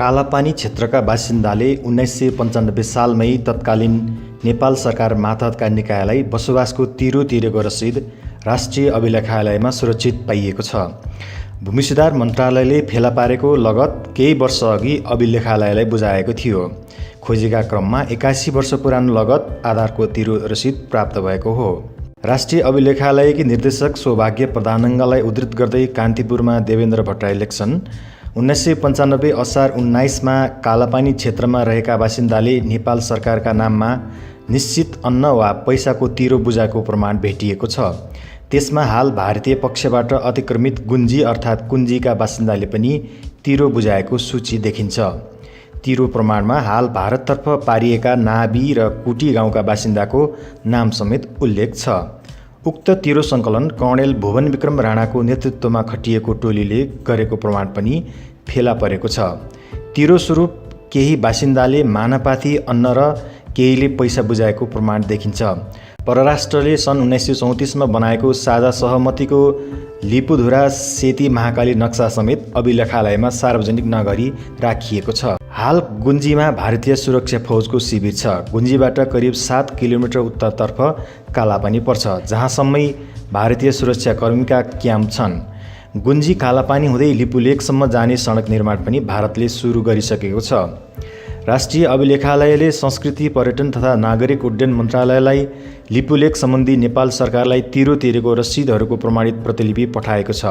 कालापानी क्षेत्रका बासिन्दाले 1995 सालमै तत्कालीन नेपाल सरकार मातहतका निकायलाई बसोबासको तिरेको रसिद राष्ट्रिय अभिलेखालयमा सुरक्षित पाइएको छ। भूमि सुधार मन्त्रालयले फेला पारेको लगत केही वर्षअघि अभिलेखालयलाई बुझाएको थियो। खोजीका क्रममा 81 वर्ष पुरानो लगत आधारको रसिद प्राप्त भएको हो। राष्ट्रिय अभिलेखालयकी निर्देशक सौभाग्य प्रधानङ्गलाई उद्धृत गर्दै कान्तिपुरमा देवेन्द्र भट्टराई लेख्छन्, 1995 असार 19मा कालापानी क्षेत्रमा रहेका बासिन्दाले नेपाल सरकारका नाममा निश्चित अन्न वा पैसाको तिरो बुझाएको प्रमाण भेटिएको छ। त्यसमा हाल भारतीय पक्षबाट अतिक्रमित गुन्जी अर्थात् कुन्जीका बासिन्दाले पनि तिरो बुझाएको सूची देखिन्छ। तिरो प्रमाणमा हाल भारततर्फ पारिएका नाबी र कुटी गाउँका बासिन्दाको नाम समेत उल्लेख छ। उक्त तिरो सङ्कलन कर्णेल भुवन विक्रम राणाको नेतृत्वमा खटिएको टोलीले गरेको प्रमाण पनि फेला परेको छ। तिरो स्वरूप केही बासिन्दाले मानापाती अन्न र केहीले पैसा बुझाएको प्रमाण देखिन्छ। परराष्ट्रले सन् 1934मा बनाएको साझा सहमतिको लिपुधुरा सेती महाकाली नक्सा समेत अभिलेखालयमा सार्वजनिक नगरी राखिएको छ। हाल गुन्जीमा भारतीय सुरक्षा फौजको शिविर छ। गुन्जीबाट करिब 7 किलोमिटर उत्तरतर्फ कालापानी पर्छ, जहाँसम्मै भारतीय सुरक्षाकर्मीका क्याम्प छन्। गुन्जी कालापानी हुँदै लिपुलेकसम्म जाने सडक निर्माण पनि भारतले सुरु गरिसकेको छ। राष्ट्रिय अभिलेखालयले संस्कृति, पर्यटन तथा नागरिक उड्डयन मन्त्रालयलाई लिपुलेक सम्बन्धी नेपाल सरकारलाई तिरेको रसिदहरूको प्रमाणित प्रतिलिपि पठाएको छ।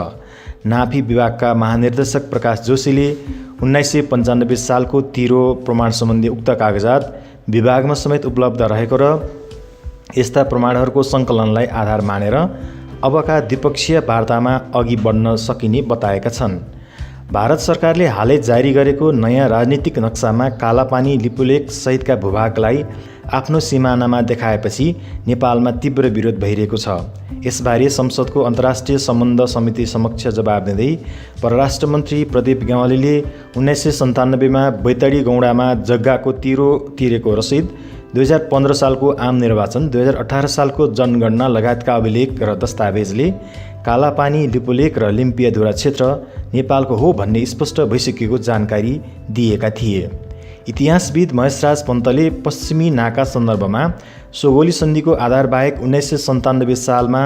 नाफी विभागका महानिर्देशक प्रकाश जोशीले 1995 सालको तिरो प्रमाण सम्बन्धी उक्त कागजात विभागमा समेत उपलब्ध रहेको र यस्ता प्रमाणहरूको सङ्कलनलाई आधार मानेर अबका द्विपक्षीय वार्तामा अघि बढ्न सकिने बताएका छन्। भारत सरकारले हालै जारी गरेको नयाँ राजनीतिक नक्सामा कालापानी लिपुलेक सहितका भूभागलाई आफ्नो सिमानामा देखाएपछि नेपालमा तीव्र विरोध भइरहेको छ। यसबारे संसदको अन्तर्राष्ट्रिय सम्बन्ध समिति समक्ष जवाब दिँदै परराष्ट्र मन्त्री प्रदीप ग्यावालीले 1997मा बैतडी गौडामा जग्गाको तिरेको रसिद, 2015 सालको आम निर्वाचन, 2018 सालको जनगणना लगायतका अभिलेख र दस्तावेजले कालापानी, लिपुलेक र लिम्पियाधुरा क्षेत्र नेपालको हो भन्ने स्पष्ट भइसकेको जानकारी दिएका थिए। इतिहासविद महेशराज पन्तले पश्चिमी नाका सन्दर्भमा सोगोली सन्धिको आधारबाहेक 1997 सालमा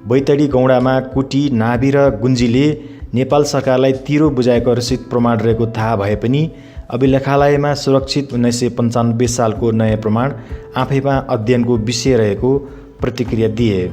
बैतडी गौडामा कुटी, नाभी र गुन्जीले नेपाल सरकारलाई तिरो बुझाएको रसिद प्रमाण रहेको थाहा भए पनि अभिलेखालयमा सुरक्षित 1995 सालको नयाँ प्रमाण आफैमा अध्ययनको विषय रहेको प्रतिक्रिया दिए।